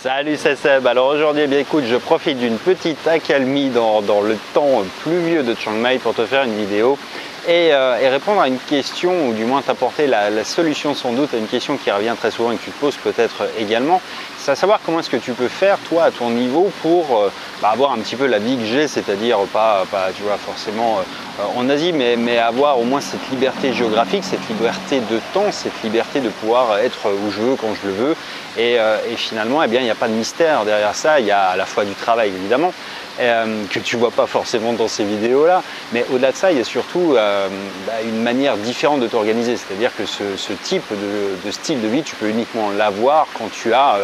Salut, c'est Seb. Alors aujourd'hui, eh bien, écoute, je profite d'une petite accalmie dans le temps pluvieux de Chiang Mai pour te faire une vidéo et répondre à une question, ou du moins t'apporter la solution sans doute à une question qui revient très souvent et que tu te poses peut-être également. C'est à savoir comment est-ce que tu peux faire, toi, à ton niveau, pour avoir un petit peu la vie que j'ai, c'est-à-dire pas tu vois, forcément en Asie, mais avoir au moins cette liberté géographique, cette liberté de temps, cette liberté de pouvoir être où je veux, quand je le veux. Et finalement, eh bien, il n'y a pas de mystère derrière ça. Il y a à la fois du travail, évidemment, que tu ne vois pas forcément dans ces vidéos-là, mais au-delà de ça, il y a surtout une manière différente de t'organiser. C'est-à-dire que ce type de style de vie, tu peux uniquement l'avoir quand tu as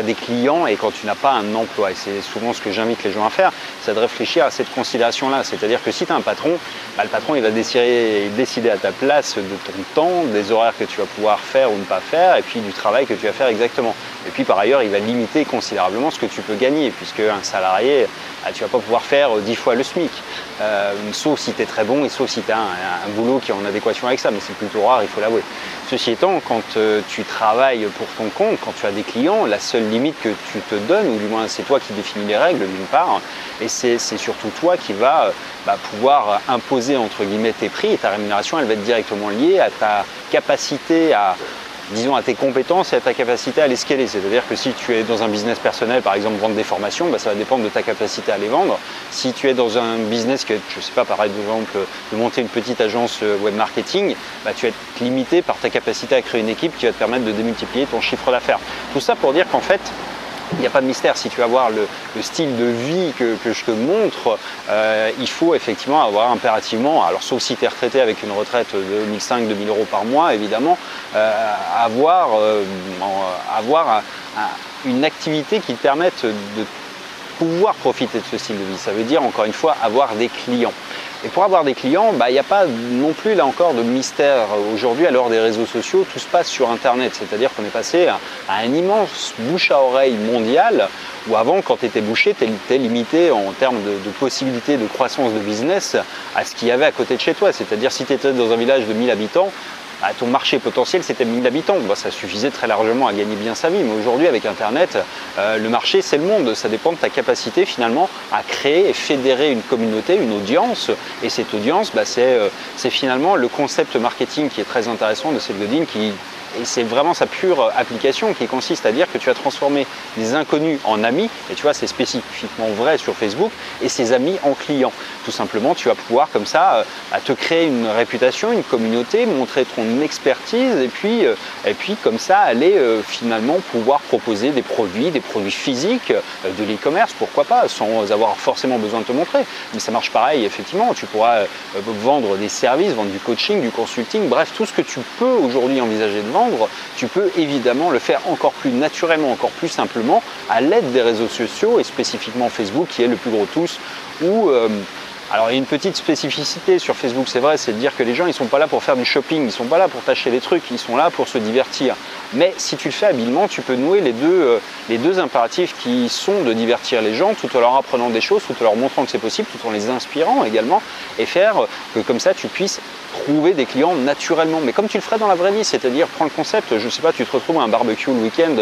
des clients et quand tu n'as pas un emploi. Et c'est souvent ce que j'invite les gens à faire, c'est de réfléchir à cette conciliation-là. C'est-à-dire que si tu as un patron, le patron il va décider à ta place de ton temps, des horaires que tu vas pouvoir faire ou ne pas faire, et puis du travail que tu vas faire exactement. Et puis par ailleurs, il va limiter considérablement ce que tu peux gagner, puisque un salarié, tu ne vas pas pouvoir faire 10 fois le SMIC, sauf si tu es très bon et sauf si tu as un boulot qui est en adéquation avec ça, mais c'est plutôt rare, il faut l'avouer. Ceci étant, quand tu travailles pour ton compte, quand tu as des clients, la seule limite que tu te donnes, ou du moins c'est toi qui définis les règles d'une part, et c'est surtout toi qui va pouvoir imposer entre guillemets tes prix, et ta rémunération elle va être directement liée à ta capacité à tes compétences et à ta capacité à les scaler. C'est-à-dire que si tu es dans un business personnel, par exemple vendre des formations, ça va dépendre de ta capacité à les vendre. Si tu es dans un business que, je ne sais pas, par exemple, de monter une petite agence web marketing, tu vas être limité par ta capacité à créer une équipe qui va te permettre de démultiplier ton chiffre d'affaires. Tout ça pour dire qu'en fait, il n'y a pas de mystère. Si tu veux avoir le style de vie que je te montre, il faut effectivement avoir impérativement, alors sauf si tu es retraité avec une retraite de 1500-2000 euros par mois, évidemment, avoir une activité qui te permette de pouvoir profiter de ce style de vie. Ça veut dire, encore une fois, avoir des clients. Et pour avoir des clients, il n'y a pas non plus, là encore, de mystère. Aujourd'hui, à l'heure des réseaux sociaux, tout se passe sur Internet. C'est-à-dire qu'on est passé à un immense bouche à oreille mondial, où avant, quand tu étais bouché, tu étais limité en termes de possibilités de croissance de business à ce qu'il y avait à côté de chez toi. C'est-à-dire, si tu étais dans un village de 1000 habitants, ton marché potentiel c'était 1000 habitants, ça suffisait très largement à gagner bien sa vie, mais aujourd'hui avec Internet, le marché c'est le monde, ça dépend de ta capacité finalement à créer et fédérer une communauté, une audience, et cette audience c'est finalement le concept marketing qui est très intéressant de Seth Godin, et c'est vraiment sa pure application qui consiste à dire que tu vas transformer des inconnus en amis, et tu vois c'est spécifiquement vrai sur Facebook, et ces amis en clients. Tout simplement tu vas pouvoir comme ça te créer une réputation, une communauté, montrer ton expertise, et puis comme ça aller finalement pouvoir proposer des produits physiques, de l'e-commerce, pourquoi pas, sans avoir forcément besoin de te montrer. Mais ça marche pareil, effectivement, tu pourras vendre des services, vendre du coaching, du consulting, bref, tout ce que tu peux aujourd'hui envisager de vendre, tu peux évidemment le faire encore plus naturellement, encore plus simplement à l'aide des réseaux sociaux et spécifiquement Facebook qui est le plus gros tous. Alors il y a une petite spécificité sur Facebook, c'est vrai, c'est de dire que les gens ils ne sont pas là pour faire du shopping, ils ne sont pas là pour t'acheter des trucs, ils sont là pour se divertir. Mais si tu le fais habilement, tu peux nouer les deux impératifs qui sont de divertir les gens tout en leur apprenant des choses, tout en leur montrant que c'est possible, tout en les inspirant également, et faire que comme ça tu puisses trouver des clients naturellement, mais comme tu le ferais dans la vraie vie, c'est-à-dire prends le concept, je ne sais pas, tu te retrouves à un barbecue le week-end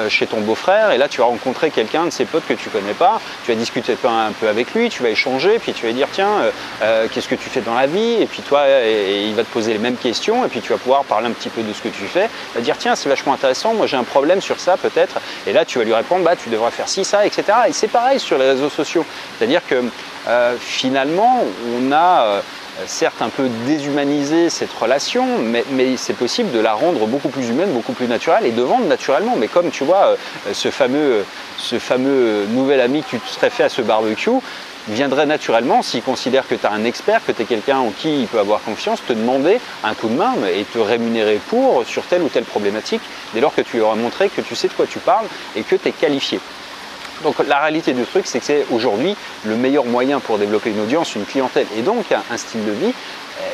chez ton beau-frère et là tu vas rencontrer quelqu'un de ses potes que tu ne connais pas, tu vas discuter un peu avec lui, tu vas échanger, puis tu vas dire tiens, qu'est-ce que tu fais dans la vie, et puis toi, et il va te poser les mêmes questions, et puis tu vas pouvoir parler un petit peu de ce que tu fais, il va dire tiens c'est vachement intéressant, moi j'ai un problème sur ça peut-être, et là tu vas lui répondre tu devrais faire ci, ça, etc. Et c'est pareil sur les réseaux sociaux, c'est-à-dire que finalement on a certes un peu déshumanisé cette relation, mais c'est possible de la rendre beaucoup plus humaine, beaucoup plus naturelle et de vendre naturellement. Mais comme tu vois, ce fameux nouvel ami que tu te serais fait à ce barbecue viendrait naturellement s'il considère que tu as un expert, que tu es quelqu'un en qui il peut avoir confiance, te demander un coup de main et te rémunérer sur telle ou telle problématique dès lors que tu lui auras montré que tu sais de quoi tu parles et que tu es qualifié. Donc la réalité du truc, c'est que c'est aujourd'hui le meilleur moyen pour développer une audience, une clientèle et donc un style de vie,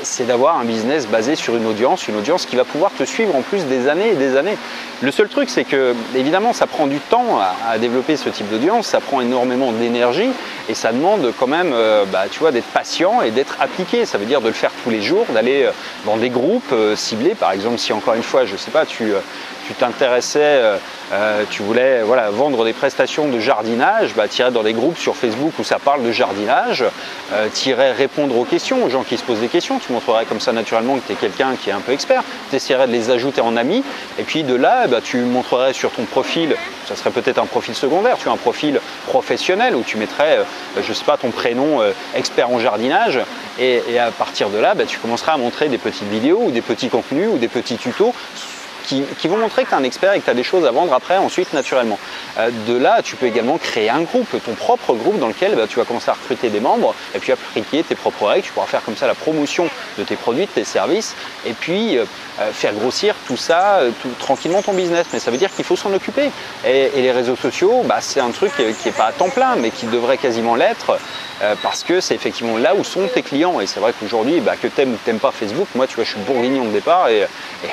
c'est d'avoir un business basé sur une audience qui va pouvoir te suivre en plus des années et des années. Le seul truc, c'est que évidemment ça prend du temps à développer ce type d'audience, ça prend énormément d'énergie et ça demande quand même tu vois, d'être patient et d'être appliqué. Ça veut dire de le faire tous les jours, d'aller dans des groupes ciblés, par exemple si encore une fois, je sais pas, tu tu t'intéressais, tu voulais vendre des prestations de jardinage, tu irais dans des groupes sur Facebook où ça parle de jardinage, tu irais répondre aux questions, aux gens qui se posent des questions, tu montrerais comme ça naturellement que tu es quelqu'un qui est un peu expert, tu essaierais de les ajouter en amis, et puis de là, tu montrerais sur ton profil, ça serait peut-être un profil secondaire, tu as un profil professionnel où tu mettrais, je sais pas, ton prénom expert en jardinage, et à partir de là, tu commenceras à montrer des petites vidéos ou des petits contenus ou des petits tutos qui vont montrer que tu es un expert et que tu as des choses à vendre après, ensuite, naturellement. De là, tu peux également créer un groupe, ton propre groupe dans lequel tu vas commencer à recruter des membres et puis appliquer tes propres règles. Tu pourras faire comme ça la promotion de tes produits, de tes services et puis faire grossir tout ça tranquillement ton business. Mais ça veut dire qu'il faut s'en occuper. Et les réseaux sociaux, c'est un truc qui n'est pas à temps plein, mais qui devrait quasiment l'être parce que c'est effectivement là où sont tes clients. Et c'est vrai qu'aujourd'hui, que tu aimes ou que tu n'aimes pas Facebook, moi, tu vois, je suis bourguignon au départ et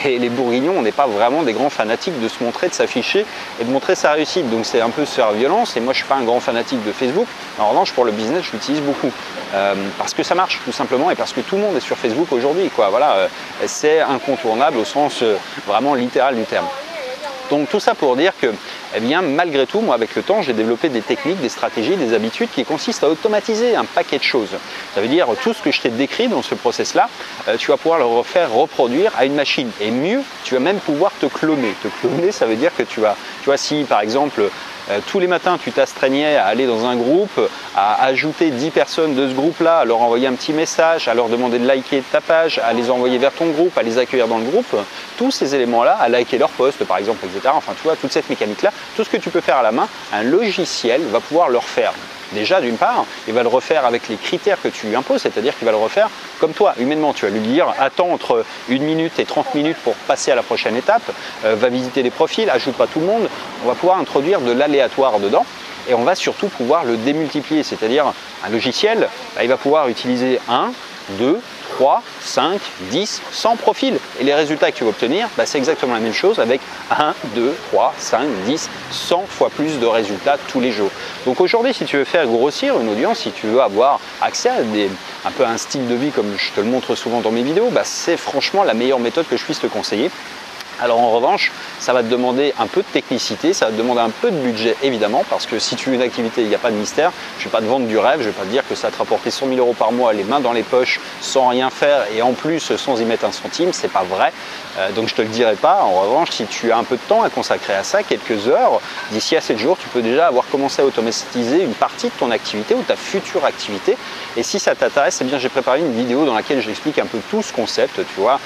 les bourguignons, on n'est pas vraiment des grands fanatiques de se montrer, de s'afficher et de montrer sa réussite. Donc c'est un peu se faire violence et moi je ne suis pas un grand fanatique de Facebook. En revanche pour le business je l'utilise beaucoup parce que ça marche tout simplement et parce que tout le monde est sur Facebook aujourd'hui. Voilà, c'est incontournable au sens vraiment littéral du terme. Donc tout ça pour dire que malgré tout, moi avec le temps, j'ai développé des techniques, des stratégies, des habitudes qui consistent à automatiser un paquet de choses. Ça veut dire tout ce que je t'ai décrit dans ce process-là, tu vas pouvoir le reproduire à une machine. Et mieux, tu vas même pouvoir te cloner. Te cloner, ça veut dire que tu vois, si par exemple, tous les matins, tu t'astreignais à aller dans un groupe, à ajouter 10 personnes de ce groupe-là, à leur envoyer un petit message, à leur demander de liker ta page, à les envoyer vers ton groupe, à les accueillir dans le groupe, tous ces éléments-là, à liker leur post par exemple, etc. Enfin, tu vois, toute cette mécanique-là, tout ce que tu peux faire à la main, un logiciel va pouvoir le refaire. Déjà, d'une part, il va le refaire avec les critères que tu lui imposes, c'est-à-dire qu'il va le refaire comme toi, humainement. Tu vas lui dire, attends entre 1 minute et 30 minutes pour passer à la prochaine étape, va visiter les profils, ajoute pas tout le monde. On va pouvoir introduire de l'aléatoire dedans et on va surtout pouvoir le démultiplier, c'est-à-dire un logiciel, il va pouvoir utiliser 1, 2, 3, 5, 10, 100 profils. Et les résultats que tu vas obtenir, c'est exactement la même chose avec 1, 2, 3, 5, 10, 100 fois plus de résultats tous les jours. Donc aujourd'hui, si tu veux faire grossir une audience, si tu veux avoir accès à un peu un style de vie comme je te le montre souvent dans mes vidéos, c'est franchement la meilleure méthode que je puisse te conseiller. Alors en revanche, ça va te demander un peu de technicité, ça va te demander un peu de budget évidemment, parce que si tu veux une activité, il n'y a pas de mystère. Je ne vais pas te vendre du rêve, je ne vais pas te dire que ça va te rapporter 100 000 € par mois, les mains dans les poches, sans rien faire et en plus sans y mettre un centime, c'est pas vrai. Donc je ne te le dirai pas. En revanche, si tu as un peu de temps à consacrer à ça, quelques heures, d'ici à 7 jours, tu peux déjà avoir commencé à automatiser une partie de ton activité ou ta future activité. Et si ça t'intéresse, j'ai préparé une vidéo dans laquelle j'explique un peu tout ce concept, tu vois,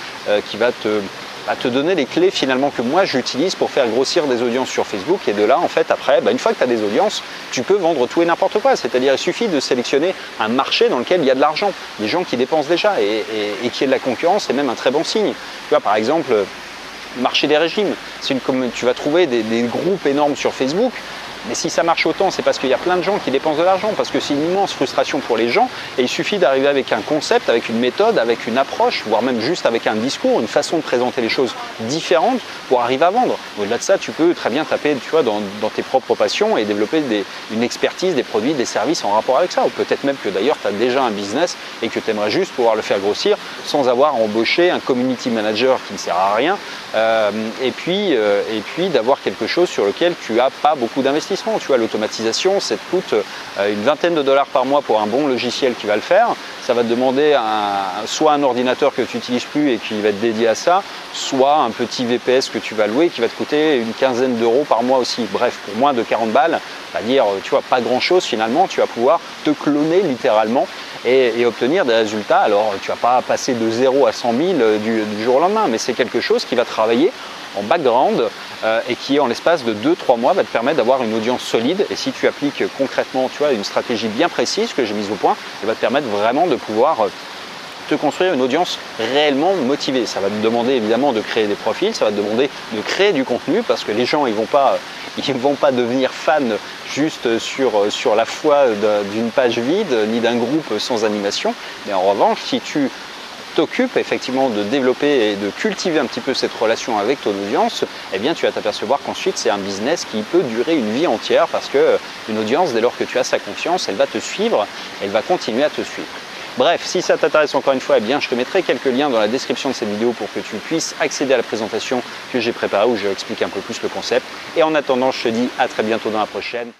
qui va te donner les clés finalement que moi j'utilise pour faire grossir des audiences sur Facebook. Et de là en fait après, une fois que tu as des audiences, tu peux vendre tout et n'importe quoi. C'est-à-dire il suffit de sélectionner un marché dans lequel il y a de l'argent, des gens qui dépensent déjà et qui est de la concurrence, c'est même un très bon signe. Tu vois par exemple, le marché des régimes, tu vas trouver des groupes énormes sur Facebook. Mais si ça marche autant, c'est parce qu'il y a plein de gens qui dépensent de l'argent, parce que c'est une immense frustration pour les gens et il suffit d'arriver avec un concept, avec une méthode, avec une approche, voire même juste avec un discours, une façon de présenter les choses différentes pour arriver à vendre. Au-delà de ça, tu peux très bien taper dans tes propres passions et développer une expertise, des produits, des services en rapport avec ça. Ou peut-être même que d'ailleurs tu as déjà un business et que tu aimerais juste pouvoir le faire grossir sans avoir embauché un community manager qui ne sert à rien et puis d'avoir quelque chose sur lequel tu n'as pas beaucoup d'investissement. Tu vois, l'automatisation, ça te coûte une vingtaine de dollars par mois pour un bon logiciel qui va le faire. Ça va te demander soit un ordinateur que tu n'utilises plus et qui va être dédié à ça, soit un petit VPS que tu vas louer qui va te coûter une quinzaine d'euros par mois aussi. Bref, pour moins de 40 balles, c'est-à-dire, tu vois, pas grand-chose finalement, tu vas pouvoir te cloner littéralement et obtenir des résultats. Alors, tu ne vas pas passer de 0 à 100 000 du jour au lendemain, mais c'est quelque chose qui va travailler en background et qui en l'espace de 2-3 mois va te permettre d'avoir une audience solide. Et si tu appliques concrètement, tu vois, une stratégie bien précise que j'ai mise au point, elle va te permettre vraiment de pouvoir te construire une audience réellement motivée. Ça va te demander évidemment de créer des profils, ça va te demander de créer du contenu parce que les gens ils vont pas devenir fans juste sur la foi d'une page vide ni d'un groupe sans animation. Mais en revanche, si tu t'occupes effectivement de développer et de cultiver un petit peu cette relation avec ton audience, eh bien tu vas t'apercevoir qu'ensuite c'est un business qui peut durer une vie entière parce que une audience, dès lors que tu as sa confiance, elle va te suivre, elle va continuer à te suivre. Bref, si ça t'intéresse encore une fois, eh bien, je te mettrai quelques liens dans la description de cette vidéo pour que tu puisses accéder à la présentation que j'ai préparée où je explique un peu plus le concept. Et en attendant, je te dis à très bientôt dans la prochaine.